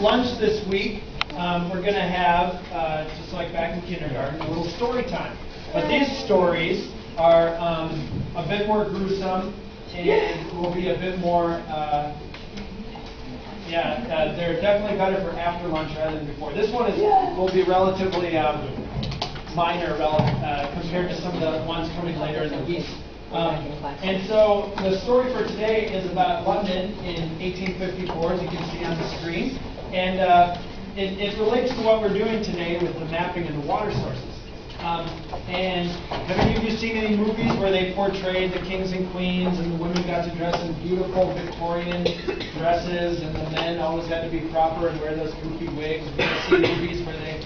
lunch this week, we're going to have, just like back in kindergarten, a little story time. But these stories are a bit more gruesome and will be a bit more, they're definitely better for after lunch rather than before. This one will be relatively minor compared to some of the ones coming later in the week. And so the story for today is about London in 1854, as you can see on the screen. And it relates to what we're doing today with the mapping and the water sources. And have any of you seen any movies where they portrayed the kings and queens and the women got to dress in beautiful Victorian dresses and the men always had to be proper and wear those goofy wigs? Have you seen movies where they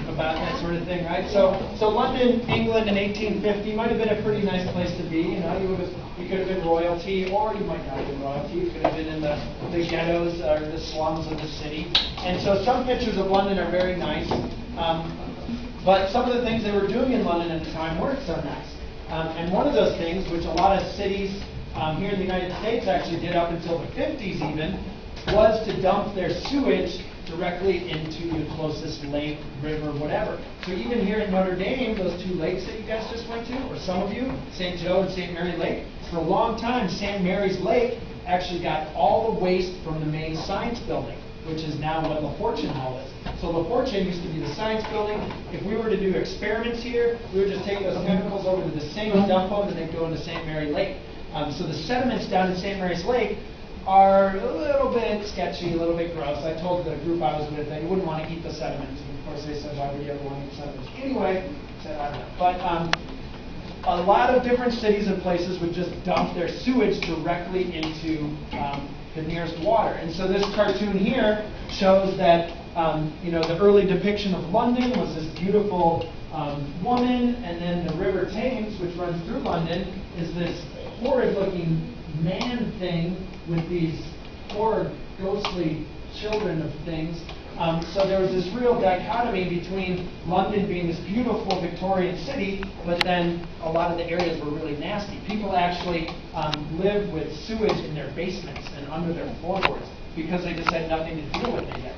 about that sort of thing, right? So London, England in 1850 might have been a pretty nice place to be. You know, you could have been royalty, or you might not have been royalty. You could have been in the ghettos or the slums of the city. And so some pictures of London are very nice. But some of the things they were doing in London at the time weren't so nice. And one of those things, which a lot of cities here in the United States actually did up until the 50s even, was to dump their sewage directly into the closest lake, river, whatever. So even here at Notre Dame, those two lakes that you guys just went to, or some of you, St. Joe and St. Mary Lake, for a long time, St. Mary's Lake actually got all the waste from the main science building, which is now what La Fortune Hall is. So La Fortune used to be the science building. If we were to do experiments here, we would just take those chemicals over to the sink, dump them, and then go into St. Mary Lake. So the sediments down in St. Mary's Lake are a little bit sketchy, a little bit gross. I told the group I was with that you wouldn't want to eat the sediments. And of course they said, why would you ever want to eat sediments? Anyway, I said, I don't know. But a lot of different cities and places would just dump their sewage directly into the nearest water. And so this cartoon here shows that the early depiction of London was this beautiful woman, and then the River Thames, which runs through London, is this horrid-looking man thing with these poor, ghostly children of things. So there was this real dichotomy between London being this beautiful Victorian city, but then a lot of the areas were really nasty. People actually lived with sewage in their basements and under their floorboards because they just had nothing to deal with it yet.